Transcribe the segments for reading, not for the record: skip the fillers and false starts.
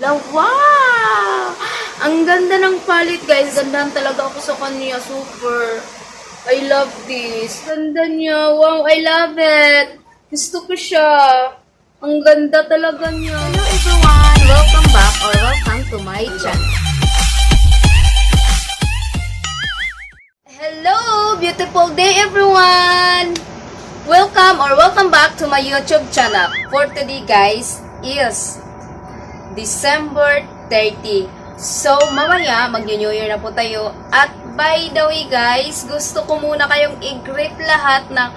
ganda. Wow! Ang ganda ng palette, guys. Gandahan talaga ako sa kanya. Super. I love this. Ganda niya. Wow, I love it. Gusto ko siya. Ang ganda talaga niya. Hello everyone! Welcome back or welcome to my channel. Hello! Beautiful day everyone! Welcome back to my YouTube channel. For today guys is December 30. So mamaya mag-New Year na po tayo. At by the way guys, gusto ko muna kayong i-greet lahat ng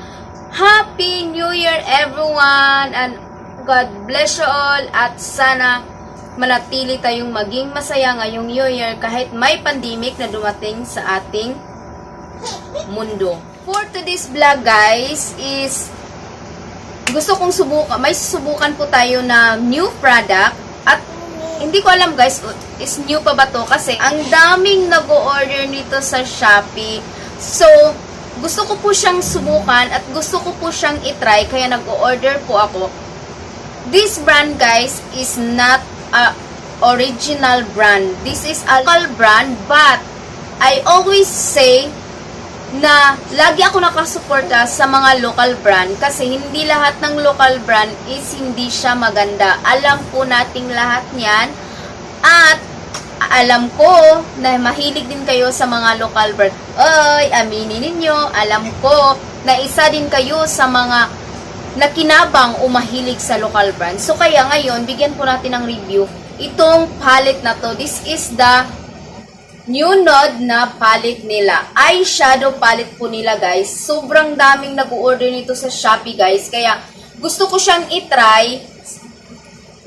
Happy New Year everyone! And God bless you all at sana manatili tayong maging masaya ngayong New Year kahit may pandemic na dumating sa ating mundo. For today's vlog guys is gusto kong may susubukan po tayo na new product at hindi ko alam guys is new pa ba to kasi ang daming nag-o-order nito sa Shopee. So gusto ko po siyang subukan at gusto ko po siyang itry kaya nag-o-order po ako. This brand guys is not a original brand. This is a local brand but I always say na lagi ako nakasuporta sa mga local brand kasi hindi lahat ng local brand is hindi siya maganda. Alam po nating lahat niyan at alam ko na mahilig din kayo sa mga local brand. Oy, aminin ninyo, alam ko na isa din kayo sa mga nakinabang o mahilig sa local brand. So kaya ngayon, bigyan po natin ng review itong palette na to. This is the new nude na palette nila. Eyeshadow palette po nila guys. Sobrang daming nag-order nito sa Shopee guys. Kaya gusto ko siyang itry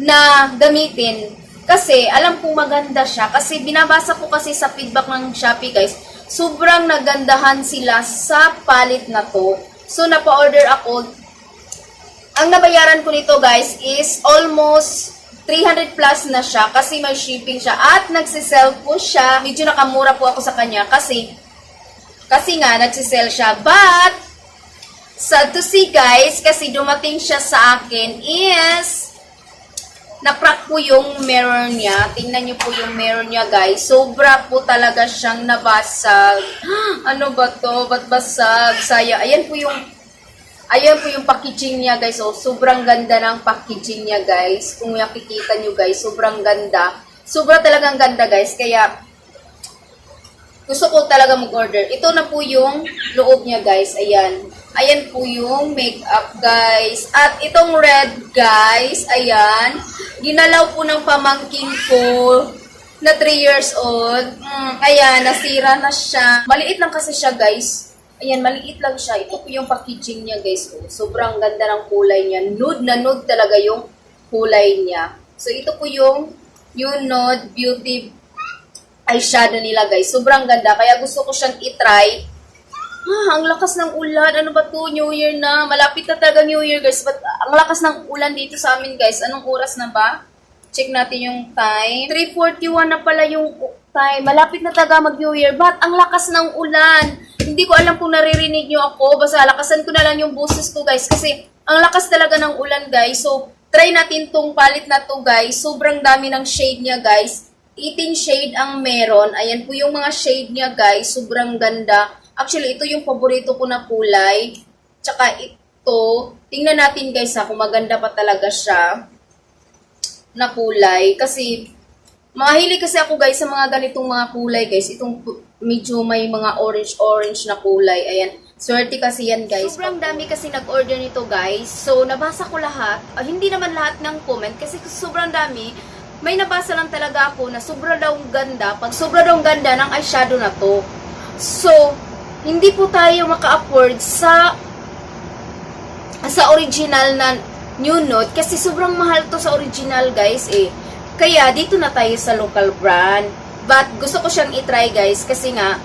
na gamitin. Kasi alam ko maganda siya. Kasi binabasa ko kasi sa feedback ng Shopee guys. Sobrang nagandahan sila sa palette na to. So napa-order ako. Ang nabayaran ko nito guys is almost 300 plus na siya kasi may shipping siya at nagsisell po siya. Medyo nakamura po ako sa kanya kasi nga nagsisell siya. But sad to see guys kasi dumating siya sa akin is na-crack po yung mirror niya. Tingnan niyo po yung mirror niya guys. Sobra po talaga siyang nabasag. Ano ba to? Ba't basag? Saya. Ayan po yung packaging niya guys. So, sobrang ganda ng packaging niya guys. Kung makikita nyo guys, sobrang ganda. Sobra talagang ganda guys. Kaya, gusto ko talaga mag-order. Ito na po yung loob niya guys. Ayan. Ayan po yung makeup guys. At itong red guys, ayan. Ginalaw po ng pamangkin ko na 3 years old. Ayan, nasira na siya. Maliit lang kasi siya guys. Ayan, maliit lang siya. Ito po yung packaging niya, guys. Oh, sobrang ganda ng kulay niya. Nude na nude talaga yung kulay niya. So, ito po yung Nude Beauty eyeshadow nila, guys. Sobrang ganda. Kaya gusto ko siyang itry. Ang lakas ng ulan. Ano ba to? New Year na. Malapit na talaga New Year, guys. But ang lakas ng ulan dito sa amin, guys. Anong oras na ba? Check natin yung time. 3:41 na pala yung time. Malapit na talaga mag-New Year. But ang lakas ng ulan. Hindi ko alam kung naririnig nyo ako. Basta lakasan ko na lang yung boses ko guys. Kasi ang lakas talaga ng ulan guys. So, try natin tong palette na to guys. Sobrang dami ng shade niya guys. 18 shade ang meron. Ayan po yung mga shade niya guys. Sobrang ganda. Actually, ito yung paborito ko na kulay. Tsaka ito. Tingnan natin guys ha. Kung maganda pa talaga siya na kulay. Kasi mahilig kasi ako guys sa mga ganitong mga kulay guys. Itong medyo may mga orange na kulay. Ayan. Swerte kasi yan guys. Sobrang dami kasi nag-order nito guys. So nabasa ko lahat. Hindi naman lahat ng comment kasi sobrang dami. May nabasa lang talaga ako na sobra daw ganda. Pag sobra daw ganda ng eyeshadow na to. So hindi po tayo maka-afford sa original na new nude. Kasi sobrang mahal to sa original guys eh. Kaya, dito na tayo sa local brand. But, gusto ko siyang itry, guys. Kasi nga,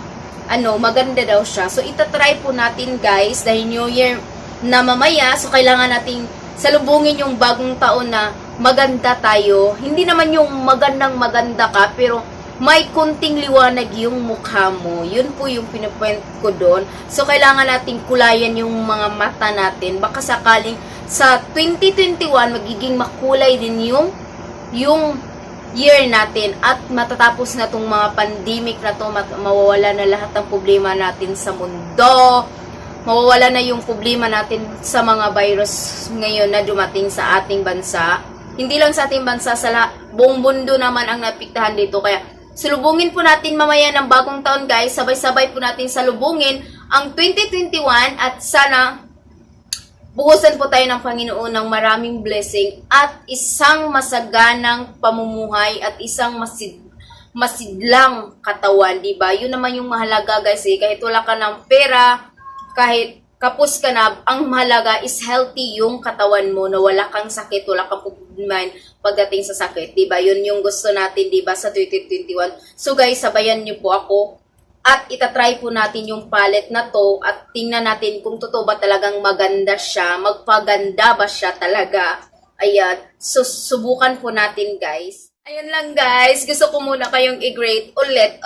maganda daw siya. So, itatry po natin, guys. Dahil New Year na mamaya. So, kailangan nating salubungin yung bagong taon na maganda tayo. Hindi naman yung magandang-maganda ka. Pero, may kunting liwanag yung mukha mo. Yun po yung pinupoint ko doon. So, kailangan nating kulayan yung mga mata natin. Baka sakaling sa 2021, magiging makulay din yung year natin at matatapos na tong mga pandemic na to, mawawala na lahat ng problema natin sa mundo, mawawala na yung problema natin sa mga virus ngayon na dumating sa ating bansa. Hindi lang sa ating bansa, sa buong mundo naman ang napiktahan dito. Kaya salubungin po natin mamaya ng bagong taon guys, sabay-sabay po natin salubungin ang 2021 at sana buhusan po tayo ng Panginoon ng maraming blessing at isang masaganang pamumuhay at isang masidlang katawan, di ba? Yun naman yung mahalaga guys eh. Kahit wala ka ng pera, kahit kapos ka na, ang mahalaga is healthy yung katawan mo, na wala kang sakit, wala kang problema pagdating sa sakit, di ba? Yun yung gusto natin, di ba, sa 2021. So guys, sabayan niyo po ako. At itatry po natin yung palette na to at tingnan natin kung totoo ba talagang maganda siya, magpaganda ba siya talaga. Ayan, so subukan po natin guys. Ayan lang guys, gusto ko muna kayong i-greet ulit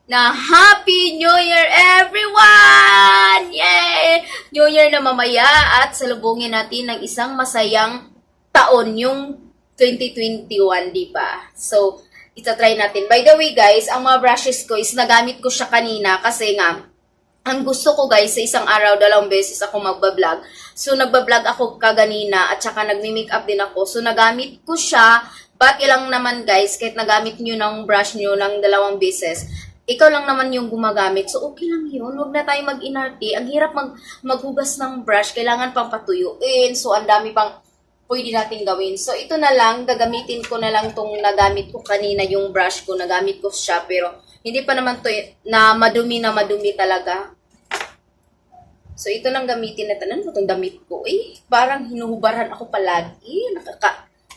na Happy New Year everyone! Yay! New Year na mamaya at salubungin natin ng isang masayang taon yung 2021, di ba? So, itatry natin. By the way guys, ang mga brushes ko is nagamit ko siya kanina kasi nga, ang gusto ko guys, sa isang araw, 2 beses ako magbablog. So, nagbablog ako kaganina at saka nagmi-makeup din ako. So, nagamit ko siya, but ilang naman guys, kahit nagamit nyo ng brush nyo ng 2 beses, ikaw lang naman yung gumagamit. So, okay lang yun. Huwag na tayo mag-inarte. Ang hirap maghugas ng brush. Kailangan pang patuyuin. So, ang dami pang pwede natin gawin. So, ito na lang, gagamitin ko na lang tong nagamit ko kanina, yung brush ko, nagamit ko siya, pero hindi pa naman to na madumi talaga. So, ito lang gamitin natin. Ano itong damit ko? Parang hinuhubaran ako palagi.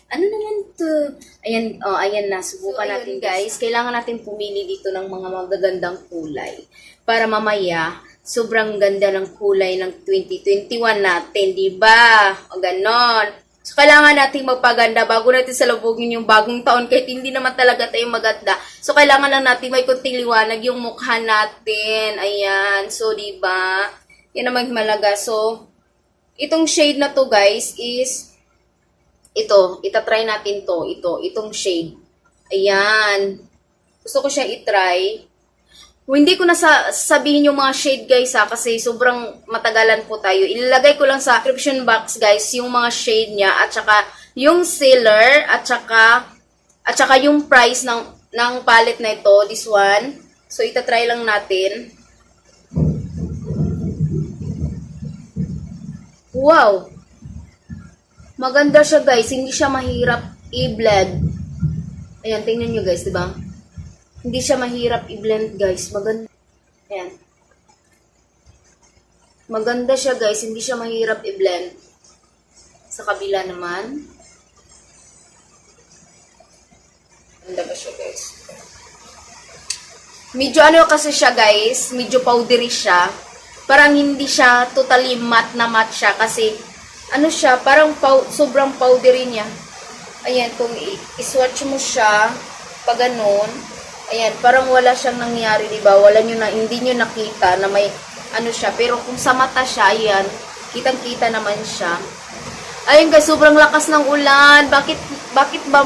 Ano naman to? Ayan, ayan na. Subukan natin, guys. Kailangan natin pumili dito ng mga magagandang kulay. Para mamaya, sobrang ganda ng kulay ng 2021 natin, di ba? O ganon. So, kailangan natin magpaganda bago natin salubungin yung bagong taon kahit hindi naman talaga tayo maganda. So, kailangan lang natin may kunting liwanag yung mukha natin. Ayan. So, diba? Yan naman malaga. So, itong shade na to guys is ito. Itatry natin to. Itong shade. Ayan. Gusto ko siya itry. Hindi ko na sabihin yung mga shade guys kasi sobrang matagalan po tayo. Ilalagay ko lang sa description box guys yung mga shade niya at saka yung seller at saka yung price ng palette na ito, this one. So itatry lang natin. Wow. Maganda siya guys, hindi siya mahirap i-blend. Ayan, tingnan niyo guys, 'di ba? Hindi siya mahirap i-blend, guys. Maganda. Ayan. Maganda siya, guys. Hindi siya mahirap i-blend. Sa kabila naman. Maganda ba siya, guys? Medyo ano kasi siya, guys. Medyo powdery siya. Parang hindi siya totally matte na matte siya. Kasi, ano siya, parang sobrang powdery niya. Ayan, kung i-swatch mo siya, pag ganun, ayan, parang wala siyang nangyari, di ba? Hindi nyo nakita na may ano siya. Pero kung sa mata siya, ayan, kitang-kita naman siya. Ayun guys, sobrang lakas ng ulan. Bakit ba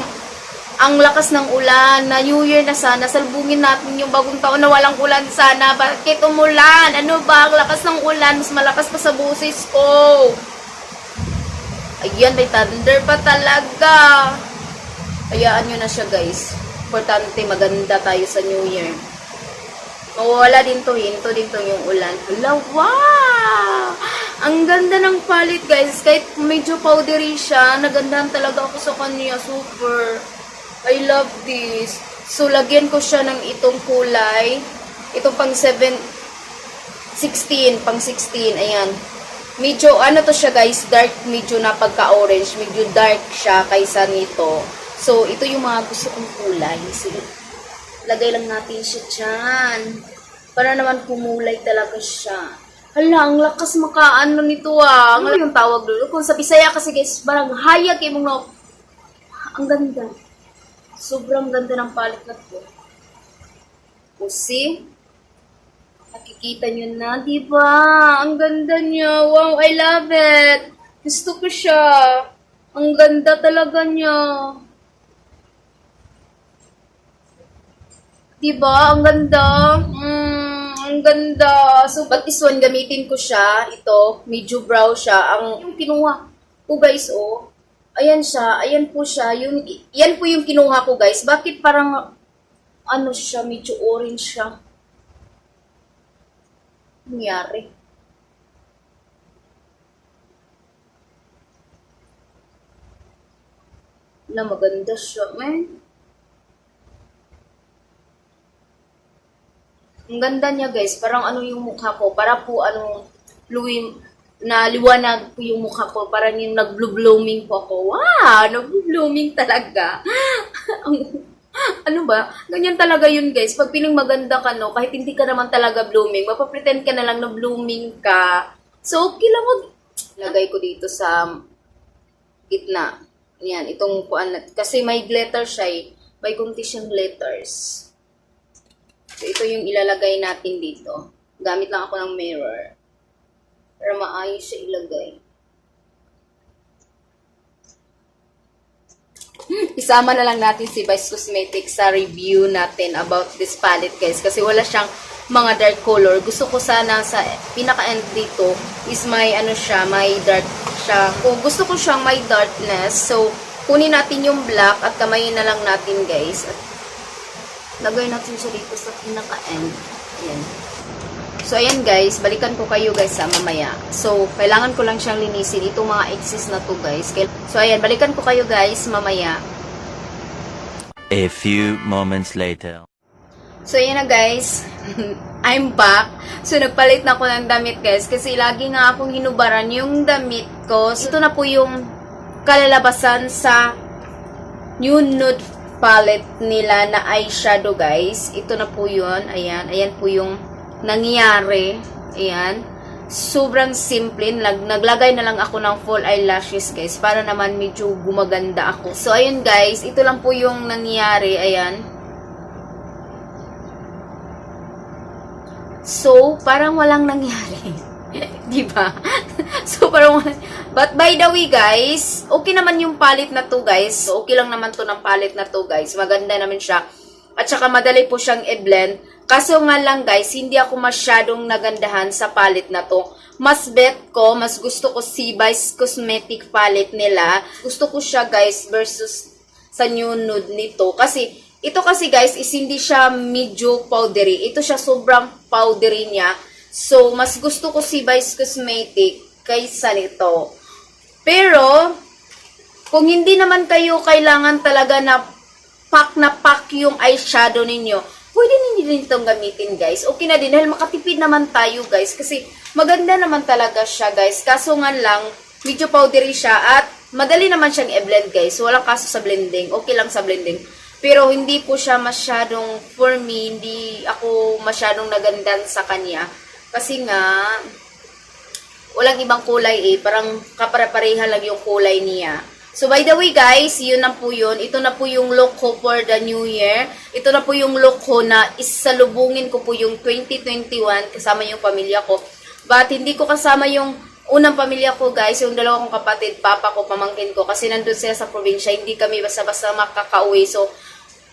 ang lakas ng ulan? Na New Year na sana, salbungin natin yung bagong taon na walang ulan sana. Bakit umulan? Ano ba? Ang lakas ng ulan, mas malakas pa sa busis ko. Ayan, may thunder pa talaga. Hayaan nyo na siya guys. Importante, maganda tayo sa New Year. Mawawala din to, hinto din to yung ulan. Hala, wow! Ang ganda ng palette, guys. Kahit medyo powdery siya, nagandahan talaga ako sa kanya. Super. I love this. So, lagyan ko siya ng itong kulay. Itong pang 16. Ayan. Medyo, ano to siya, guys, dark, medyo na pagka-orange. Medyo dark siya kaysa nito. So, ito yung mga gusto kong kulay. Sige, lagay lang natin siya dyan. Para naman kumulay talaga siya. Hala, ang lakas makaano nito Ano yung tawag doon? Kung sa Bisaya kasi guys, parang hayag kayo mong no. Ang ganda. Sobrang ganda ng palette na to. O see? Nakikita nyo na, diba? Ang ganda niya. Wow, I love it. Gusto ko siya. Ang ganda talaga niya. Diba? Ang ganda. Ang ganda. So, but this one, gamitin ko siya. Ito, medyo brown siya. Yung kinuha ko, guys, oh. Ayan siya. Ayan po siya. Yan po yung kinuha ko, guys. Bakit parang, ano siya, medyo orange siya? Nangyari. Na maganda siya, man. Ang ganda niya, guys. Parang ano yung mukha ko. Para po liwanag po yung mukha ko. Parang yung nag-blooming po ako. Wow! Nag-blooming talaga. Ano ba? Ganyan talaga yun, guys. Pag piling maganda ka, no, kahit hindi ka naman talaga blooming, mapapretend ka na lang na blooming ka. So, okay lang lagay ko dito sa gitna. Yan, itong kuan. Kasi may glitter siya eh. May kunti siyang glitters. So, ito yung ilalagay natin dito. Gamit lang ako ng mirror. Para maayos siya ilagay. Isama na lang natin si Vice Cosmetics sa review natin about this palette, guys. Kasi wala siyang mga dark color. Gusto ko sana sa pinaka-end dito is may ano siya, may dark siya. Kung gusto ko siyang may darkness. So, kunin natin yung black at kamayin na lang natin, guys. At lagay natin siya dito sa pinaka-end. Ayan. So, ayan guys. Balikan ko kayo guys sa mamaya. So, kailangan ko lang siyang linisin. Itong mga excess na to guys. So, ayan. Balikan ko kayo guys mamaya. A few moments later. So, ayan na guys. I'm back. So, nagpalit na ako ng damit guys. Kasi lagi nga akong hinubaran yung damit ko. So, ito na po yung kalalabasan sa new nude palette nila na eyeshadow guys. Ito na po yun. Ayan. Ayan po yung nangyari. Ayan. Sobrang simple. Naglagay na lang ako ng full eyelashes guys. Para naman medyo gumaganda ako. So ayun guys. Ito lang po yung nangyari. Ayan. So parang walang nangyari. Diba? So parang but by the way guys, okay naman yung palette na to guys. So okay lang naman to ng palette na to guys. Maganda naman siya. At saka madali po siyang i-blend. Kaso nga lang guys, hindi ako masyadong nagandahan sa palette na to. Mas gusto ko si Vice Cosmetic palette nila. Gusto ko siya guys versus sa new nude nito. Kasi ito kasi guys is hindi siya medyo powdery. Ito siya sobrang powdery niya. So, mas gusto ko si Vice Cosmetic kaysa nito. Pero, kung hindi naman kayo kailangan talaga na pack yung eyeshadow ninyo, pwede ninyo din itong gamitin, guys. Okay na din, dahil makatipid naman tayo, guys. Kasi, maganda naman talaga siya, guys. Kaso nga lang, medyo powdery siya at madali naman siyang i-blend, guys. Walang kaso sa blending. Okay lang sa blending. Pero, hindi po siya masyadong, for me, hindi ako masyadong nagandan sa kanya. Kasi nga, walang ibang kulay eh. Parang kapare-pareha lang yung kulay niya. So, by the way guys, yun na po yun. Ito na po yung look ko for the new year. Ito na po yung look ko na isalubungin ko po yung 2021 kasama yung pamilya ko. But, hindi ko kasama yung unang pamilya ko guys. Yung dalawa kong kapatid, papa ko, pamangkin ko. Kasi nandun sila sa probinsya. Hindi kami basta-basta makakauwi. So,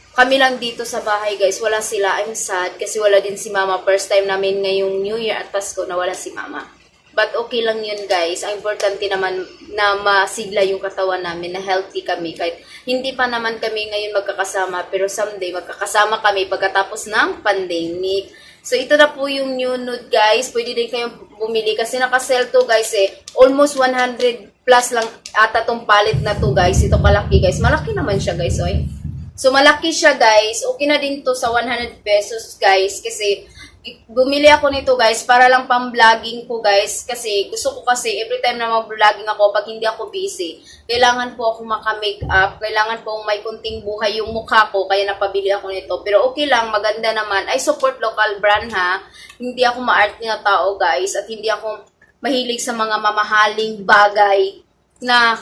kami lang dito sa bahay guys, wala sila. I'm sad kasi wala din si mama. First time namin ngayong New Year at Pasko na wala si mama. But okay lang yun guys. Ang importante naman na masigla yung katawan namin, na healthy kami. Kahit hindi pa naman kami ngayon magkakasama, pero someday magkakasama kami pagkatapos ng pandemic. So ito na po yung new nude guys. Pwede din kayong bumili kasi naka-sell to guys eh. Almost 100 plus lang ata tong palette na to guys. Ito kalaki guys. Malaki naman siya guys. Oy. So, malaki siya, guys. Okay na din to sa 100 pesos, guys. Kasi, bumili ako nito, guys, para lang pang-vlogging ko, guys. Kasi, gusto ko kasi, every time na mag-vlogging ako, pag hindi ako busy, kailangan po ako maka-makeup. Kailangan po may kunting buhay yung mukha ko, kaya napabili ako nito. Pero, okay lang, maganda naman. I support local brand, ha. Hindi ako ma-art na tao, guys. At hindi ako mahilig sa mga mamahaling bagay na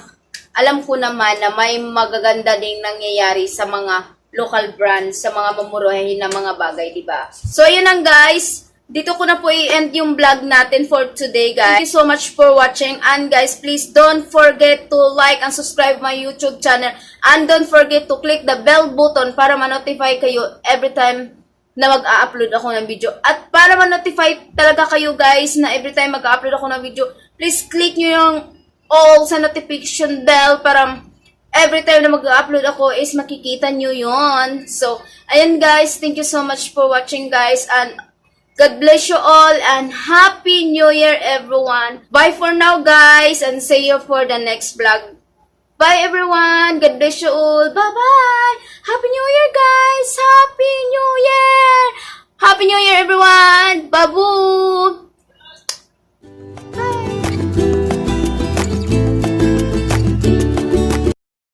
alam ko naman na may magaganda ding nangyayari sa mga local brands, sa mga mamurahin na mga bagay, di ba? So, ayun lang guys. Dito ko na po i-end yung vlog natin for today, guys. Thank you so much for watching. And guys, please don't forget to like and subscribe my YouTube channel. And don't forget to click the bell button para ma-notify kayo every time na mag-a-upload ako ng video. At para ma-notify talaga kayo guys na every time mag-a-upload ako ng video, please click nyo yung all sa notification bell para every time na mag-upload ako is makikita nyo yon. So, ayan guys, thank you so much for watching guys, and God bless you all and Happy New Year everyone. Bye for now guys, and see you for the next vlog. Bye everyone, God bless you all, bye-bye. Happy New Year guys, Happy New Year. Happy New Year everyone, babu.